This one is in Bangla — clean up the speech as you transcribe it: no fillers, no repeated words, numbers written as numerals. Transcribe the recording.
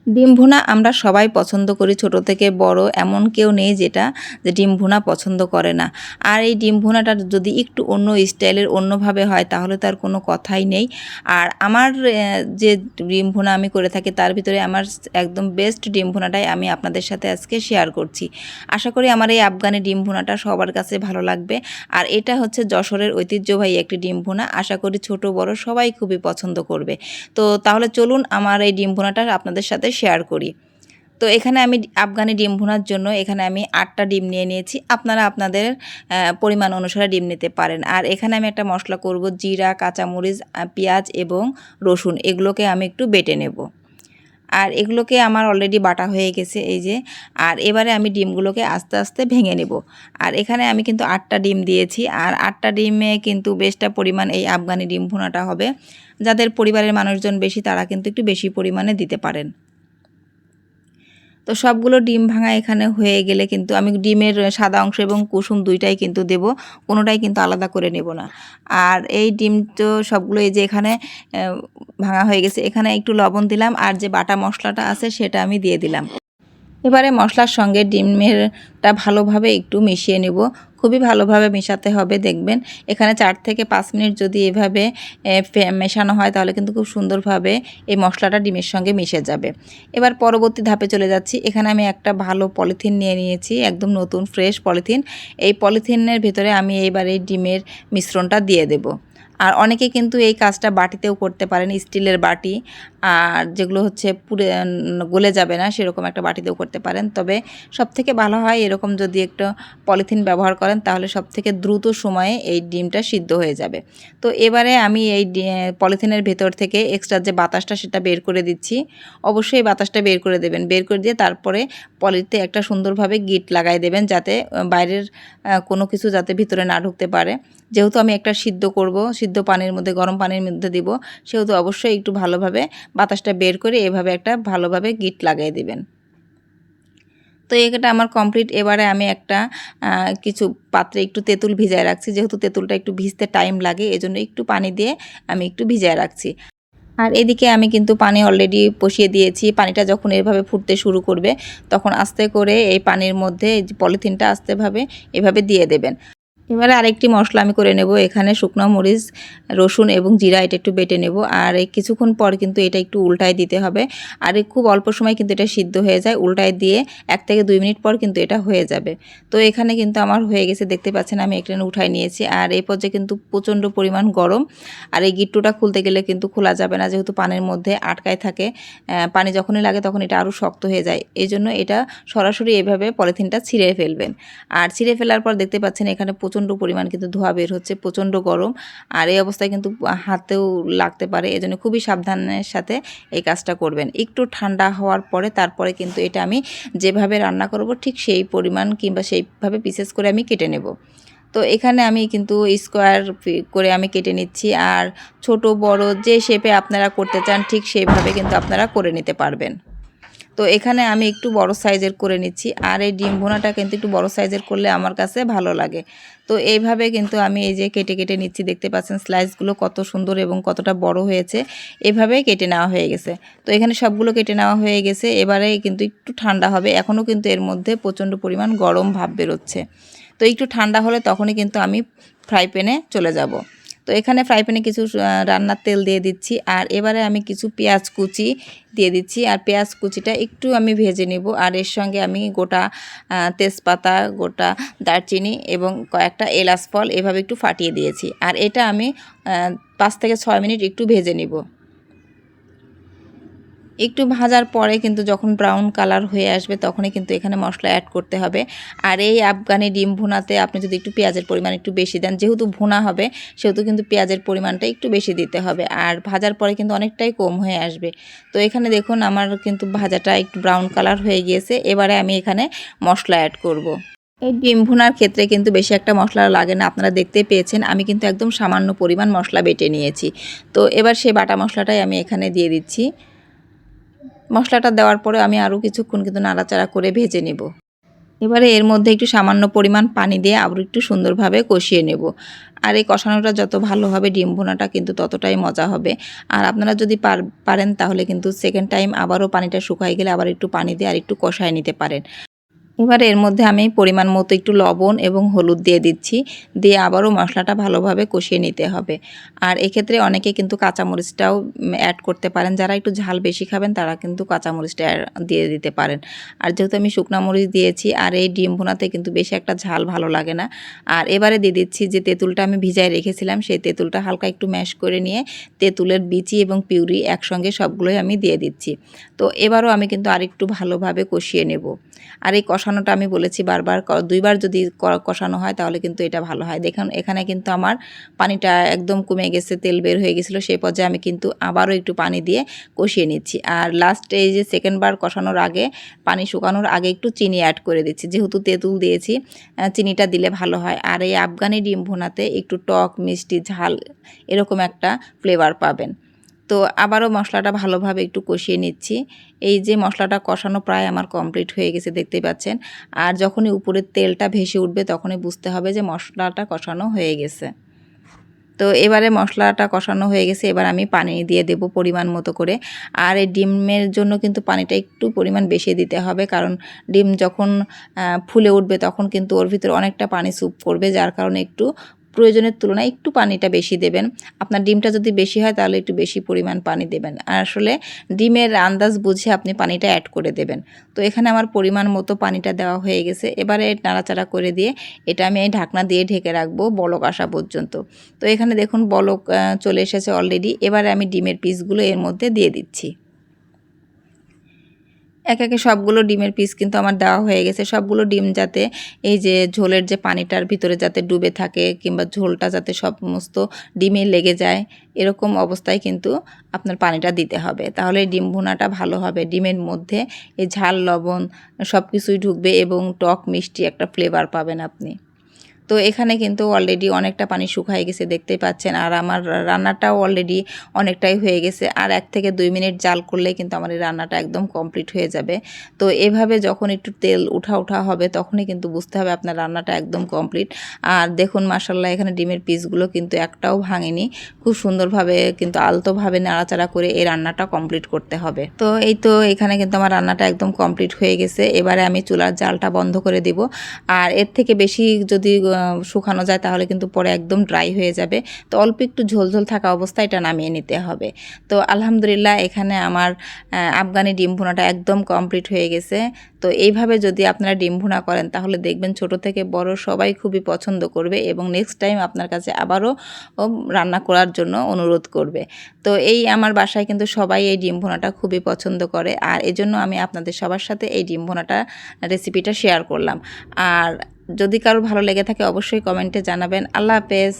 ডিম ভুনা আমরা সবাই পছন্দ করি, ছোট থেকে বড় এমন কেউ নেই যে ডিম ভুনা পছন্দ করে না। আর এই ডিম ভুনাটা যদি একটু অন্য স্টাইলের অন্যভাবে হয় তাহলে তার কোনো কথাই নেই। আর আমার যে ডিম ভুনা আমি করে থাকি তার ভিতরে আমার একদম বেস্ট ডিম ভুনাটাই আমি আপনাদের সাথে আজকে শেয়ার করছি। আশা করি আমার এই আফগানি ডিম ভুনাটা সবার কাছে ভালো লাগবে। আর এটা হচ্ছে যশোরের ঐতিহ্যবাহী একটি ডিম ভুনা, আশা করি ছোট বড় সবাই খুবই পছন্দ করবে। তো তাহলে চলুন আমার এই ডিম ভুনাটা আপনাদের সাথে শেয়ার করি। তো এখানে আমি আফগানি ডিম ভুনার জন্য এখানে আমি 8টা ডিম নিয়ে নিয়েছি। আপনারা আপনাদের পরিমাণ অনুসারে ডিম নিতে পারেন। আর এখানে আমি একটা মশলা করব, জিরা, কাঁচামরিচ, পেঁয়াজ এবং রসুন, এগুলোকে আমি একটু বেটে নেব। আর এগুলোকে আমার অলরেডি বাটা হয়ে গেছে এই যে। আর এবারে আমি ডিমগুলোকে আস্তে আস্তে ভেঙে নেব। আর এখানে আমি কিন্তু 8টা ডিম দিয়েছি। আর 8টা ডিমে কিন্তু বেশটা পরিমাণ এই আফগানি ডিম ভুনাটা হবে। যাদের পরিবারের মানুষজন বেশি তারা কিন্তু একটু বেশি পরিমাণে দিতে পারেন। তো সবগুলো ডিম ভাঙা এখানে হয়ে গেলে কিন্তু আমি ডিমের সাদা অংশ এবং কুসুম দুইটাই কিন্তু দেব, কোনোটাই কিন্তু আলাদা করে নেব না। আর এই ডিম তো সবগুলো এই যে এখানে ভাঙা হয়ে গেছে, এখানে একটু লবণ দিলাম আর যে বাটা মশলাটা আছে সেটা আমি দিয়ে দিলাম। এবারে মশলার সঙ্গে ডিমেরটা ভালোভাবে একটু মিশিয়ে নেব, খুবই ভালোভাবে মেশাতে হবে। দেখবেন এখানে 4 থেকে 5 মিনিট যদি এভাবে মেশানো হয় তাহলে কিন্তু খুব সুন্দরভাবে এই মশলাটা ডিমের সঙ্গে মিশে যাবে। এবার পরবর্তী ধাপে চলে যাচ্ছি। এখানে আমি একটা ভালো পলিথিন নিয়ে নিয়েছি, একদম নতুন ফ্রেশ পলিথিন। এই পলিথিনের ভিতরে আমি এইবার এই ডিমের মিশ্রণটা দিয়ে দেব। আর অনেকে কিন্তু এই কাজটা বাটিতেও করতে পারেন, স্টিলের বাটি, আর যেগুলো হচ্ছে পুড়ে গলে যাবে না সেরকম একটা বাটিতেও করতে পারেন। তবে সবথেকে ভালো হয় এরকম যদি একটা পলিথিন ব্যবহার করেন তাহলে সবথেকে দ্রুত সময়ে এই ডিমটা সিদ্ধ হয়ে যাবে। তো এবারে আমি এই পলিথিনের ভেতর থেকে এক্সট্রা যে বাতাসটা সেটা বের করে দিচ্ছি। অবশ্যই বাতাসটা বের করে দেবেন, বের করে দিয়ে তারপরে পলিতে একটা সুন্দরভাবে গিট লাগাই দেবেন যাতে বাইরের কোনো কিছু যাতে ভিতরে না ঢুকতে পারে। যেহেতু আমি একটা সিদ্ধ করব, সিদ্ধ পানির মধ্যে গরম পানির মধ্যে দিব, সেহেতু অবশ্যই একটু ভালোভাবে বাতাসটা বের করে এভাবে একটা ভালোভাবে গিট লাগিয়ে দিবেন। তো এটা আমার কমপ্লিট। এবারে আমি একটা কিছু পাত্রে একটু তেঁতুল ভিজায় রাখছি, যেহেতু তেঁতুলটা একটু ভিজতে টাইম লাগে এজন্য একটু পানি দিয়ে আমি একটু ভিজায় রাখছি। আর এদিকে আমি কিন্তু পানি অলরেডি বসিয়ে দিয়েছি। পানিটা যখন এভাবে ফুটতে শুরু করবে তখন আস্তে করে এই পানির মধ্যে এই পলিথিনটা আস্তেভাবে এভাবে দিয়ে দেবেন। এবারে আরেকটি মশলা আমি করে নেব। এখানে শুকনো মরিচ, রসুন এবং জিরা এটা একটু বেটে নেব। আর এই কিছুক্ষণ পর কিন্তু এটা একটু উল্টায় দিতে হবে। আর খুব অল্প সময় কিন্তু এটা সিদ্ধ হয়ে যায়, উল্টায় দিয়ে 1 থেকে 2 মিনিট পর কিন্তু এটা হয়ে যাবে। তো এখানে কিন্তু আমার হয়ে গেছে, দেখতে পাচ্ছেন আমি এখানে উঠাই নিয়েছি। আর এই পর্যায়ে কিন্তু প্রচণ্ড পরিমাণ গরম। আর এই গিট্টুটা খুলতে গেলে কিন্তু খোলা যাবে না, যেহেতু পানির মধ্যে আটকায় থাকে। পানি যখনই লাগে তখন এটা আরও শক্ত হয়ে যায়, এই জন্য এটা সরাসরি এভাবে পলিথিনটা ছিঁড়ে ফেলবেন। আর ছিঁড়ে ফেলার পর দেখতে পাচ্ছেন এখানে প্রচণ্ড পরিমাণ কিন্তু ধোঁয়া বের হচ্ছে, প্রচণ্ড গরম। আর এই অবস্থায় কিন্তু হাতেও লাগতে পারে, এজন্য খুবই সাবধানের সাথে এই কাজটা করবেন। একটু ঠান্ডা হওয়ার পরে তারপরে কিন্তু এটা আমি যেভাবে রান্না করব ঠিক সেই পরিমাণ কিংবা সেইভাবে পিসেস করে আমি কেটে নেব। তো এখানে আমি কিন্তু স্কোয়ার করে আমি কেটে নিচ্ছি। আর ছোট বড় যে শেপে আপনারা করতে চান ঠিক সেইভাবে কিন্তু আপনারা করে নিতে পারবেন। তো এখানে আমি একটু বড় সাইজের করে নিচ্ছি। আর এই ডিম ভুনাটা কিন্তু একটু বড় সাইজের করলে আমার কাছে ভালো লাগে। তো এইভাবে কিন্তু আমি এই যে কেটে কেটে নিচ্ছি, দেখতে পাচ্ছেন স্লাইসগুলো কত সুন্দর এবং কতটা বড় হয়েছে। এভাবেই কেটে নেওয়া হয়ে গেছে। তো এখানে সবগুলো কেটে নেওয়া হয়ে গেছে। এবারে কিন্তু একটু ঠান্ডা হবে, এখনও কিন্তু এর মধ্যে প্রচণ্ড পরিমাণ গরম ভাব বেরোচ্ছে। তো একটু ঠান্ডা হলে তখনই কিন্তু আমি ফ্রাই প্যানে চলে যাব। তো এখানে ফ্রাই প্যানে কিছু রান্নার তেল দিয়ে দিচ্ছি। আর এবারে আমি কিছু পেঁয়াজ কুচি দিয়ে দিচ্ছি। আর পেঁয়াজ কুচিটা একটু আমি ভেজে নেব। আর এর সঙ্গে আমি গোটা তেজপাতা, গোটা দারচিনি এবং কয়েকটা এলাচ ফল এভাবে একটু ফাটিয়ে দিয়েছি। আর এটা আমি 5 থেকে 6 মিনিট একটু ভেজে নিব। একটু ভাজার পরে কিন্তু যখন ব্রাউন কালার হয়ে আসবে তখনই কিন্তু এখানে মশলা অ্যাড করতে হবে। আর এই আফগানি ডিম ভুনাতে আপনি যদি একটু পেঁয়াজের পরিমাণ একটু বেশি দেন, যেহেতু ভুনা হবে সেহেতু কিন্তু পেঁয়াজের পরিমাণটা একটু বেশি দিতে হবে। আর ভাজার পরে কিন্তু অনেকটাই কম হয়ে আসবে। তো এখানে দেখুন আমার কিন্তু ভাজাটা একটু ব্রাউন কালার হয়ে গিয়েছে। এবারে আমি এখানে মশলা অ্যাড করব। এই ডিম ভুনার ক্ষেত্রে কিন্তু বেশি একটা মশলা লাগে না, আপনারা দেখতে পেয়েছেন আমি কিন্তু একদম সামান্য পরিমাণ মশলা বেটে নিয়েছি। তো এবার সেই বাটা মশলাটাই আমি এখানে দিয়ে দিচ্ছি। মশলাটা দেওয়ার পরে আমি আরও কিছুক্ষণ কিন্তু নাড়াচাড়া করে ভেজে নেব। এবারে এর মধ্যে একটু সামান্য পরিমাণ পানি দিয়ে আবার একটু সুন্দরভাবে কষিয়ে নেব। আর এই কষানোটা যত ভালো হবে ডিম ভুনাটা কিন্তু ততটাই মজা হবে। আর আপনারা যদি পারেন তাহলে কিন্তু সেকেন্ড টাইম আবারও পানিটা শুকায় গেলে আবার একটু পানি দিয়ে আর একটু কষায় নিতে পারেন। এবারে এর মধ্যে আমি পরিমাণ মতো একটু লবণ এবং হলুদ দিয়ে দিচ্ছি, দিয়ে আবারও মশলাটা ভালোভাবে কষিয়ে নিতে হবে। আর এক্ষেত্রে অনেকে কিন্তু কাঁচামরিচটাও অ্যাড করতে পারেন, যারা একটু ঝাল বেশি খাবেন তারা কিন্তু কাঁচামরিচটা দিয়ে দিতে পারেন। আর যেহেতু আমি শুকনা মরিচ দিয়েছি আর এই ডিম ভুনাতে কিন্তু বেশি একটা ঝাল ভালো লাগে না। আর এবারে দিয়ে দিচ্ছি যে তেঁতুলটা আমি ভিজায় রেখেছিলাম, সেই তেঁতুলটা হালকা একটু ম্যাশ করে নিয়ে তেঁতুলের বিচি এবং পিউরি একসঙ্গে সবগুলোই আমি দিয়ে দিচ্ছি। তো এবারও আমি কিন্তু আরেকটু ভালোভাবে কষিয়ে নেব। আর এই কষানোটা আমি বলেছি বারবার, দুইবার যদি কষানো হয় তাহলে কিন্তু এটা ভালো হয়। দেখুন এখানে কিন্তু আমার পানিটা একদম কমে গেছে, তেল বের হয়ে গেছিলো, সেই পর্যায়ে আমি কিন্তু আবারও একটু পানি দিয়ে কষিয়ে নিচ্ছি। আর লাস্টে এই যে সেকেন্ড বার কষানোর আগে, পানি শুকানোর আগে একটু চিনি অ্যাড করে দিচ্ছি, যেহেতু তেঁতুল দিয়েছি চিনিটা দিলে ভালো হয়। আর এই আফগানি ডিম ভুনাতে একটু টক মিষ্টি ঝাল এরকম একটা ফ্লেভার পাবেন। তো আবারও মশলাটা ভালোভাবে একটু কষিয়ে নিচ্ছি। এই যে মশলাটা কষানো প্রায় আমার কমপ্লিট হয়ে গেছে, দেখতে পাচ্ছেন। আর যখনই উপরের তেলটা ভেসে উঠবে তখনই বুঝতে হবে যে মশলাটা কষানো হয়ে গেছে। তো এবারে মশলাটা কষানো হয়ে গেছে, এবার আমি পানি দিয়ে দেব পরিমাণ মতো করে। আর এই ডিমের জন্য কিন্তু পানিটা একটু পরিমাণ বেশি দিতে হবে, কারণ ডিম যখন ফুলে উঠবে তখন কিন্তু ওর ভিতরে অনেকটা পানি স্যুপ করবে, যার কারণে একটু প্রয়োজনের তুলনায় একটু পানিটা বেশি দেবেন। আপনার ডিমটা যদি বেশি হয় তাহলে একটু বেশি পরিমাণ পানি দেবেন। আর আসলে ডিমের আন্দাজ বুঝে আপনি পানিটা অ্যাড করে দেবেন। তো এখানে আমার পরিমাণ মতো পানিটা দেওয়া হয়ে গেছে। এবারে নাড়াচাড়া করে দিয়ে এটা আমি এই ঢাকনা দিয়ে ঢেকে রাখবো বলক আসা পর্যন্ত। তো এখানে দেখুন বলক চলে এসেছে অলরেডি। এবারে আমি ডিমের পিসগুলো এর মধ্যে দিয়ে দিচ্ছি। একে একে সবগুলো ডিমের পিস কিন্তু আমার দেওয়া হয়ে গেছে। সবগুলো ডিম যাতে এই যে ঝোলের যে পানিটার ভিতরে যাতে ডুবে থাকে, কিংবা ঝোলটা যাতে সমস্ত ডিমে লেগে যায়, এরকম অবস্থায় কিন্তু আপনার পানিটা দিতে হবে। তাহলে ডিম ভুনাটা ভালো হবে। ডিমের মধ্যে এই ঝাল লবণ সব কিছুই ঢুকবে এবং টক মিষ্টি একটা ফ্লেভার পাবেন আপনি। তো এখানে কিন্তু অলরেডি অনেকটা পানি শুকায় গেছে, দেখতেই পাচ্ছেন। আর আমার রান্নাটাও অলরেডি অনেকটাই হয়ে গেছে। আর 1 থেকে 2 মিনিট জাল করলেই কিন্তু আমার এই রান্নাটা একদম কমপ্লিট হয়ে যাবে। তো এভাবে যখন একটু তেল উঠা হবে তখনই কিন্তু বুঝতে হবে আপনার রান্নাটা একদম কমপ্লিট। আর দেখুন মাশাআল্লাহ এখানে ডিমের পিসগুলো কিন্তু একটাও ভাঙেনি। খুব সুন্দরভাবে কিন্তু আলতোভাবে নাড়াচাড়া করে এই রান্নাটা কমপ্লিট করতে হবে। তো এই তো এখানে কিন্তু আমার রান্নাটা একদম কমপ্লিট হয়ে গেছে। এবারে আমি চুলার জালটা বন্ধ করে দিব। আর এর থেকে বেশি যদি শুকানো যায় তাহলে কিন্তু পরে একদম ড্রাই হয়ে যাবে। তো অল্প একটু ঝোল থাকা অবস্থায় এটা নামিয়ে নিতে হবে। তো আলহামদুলিল্লাহ এখানে আমার আফগানি ডিম ভুনাটা একদম কমপ্লিট হয়ে গেছে। তো এইভাবে যদি আপনারা ডিম ভুনা করেন তাহলে দেখবেন ছোট থেকে বড় সবাই খুবই পছন্দ করবে এবং নেক্সট টাইম আপনার কাছে আবারও রান্না করার জন্য অনুরোধ করবে। তো এই আমার বাসায় কিন্তু সবাই এই ডিম ভুনাটা খুবই পছন্দ করে, আর এজন্য আমি আপনাদের সবার সাথে এই ডিম ভুনাটা রেসিপিটা শেয়ার করলাম। আর যদি কারো ভালো লেগে থাকে অবশ্যই কমেন্টে জানাবেন। আল্লাহ হাফেজ।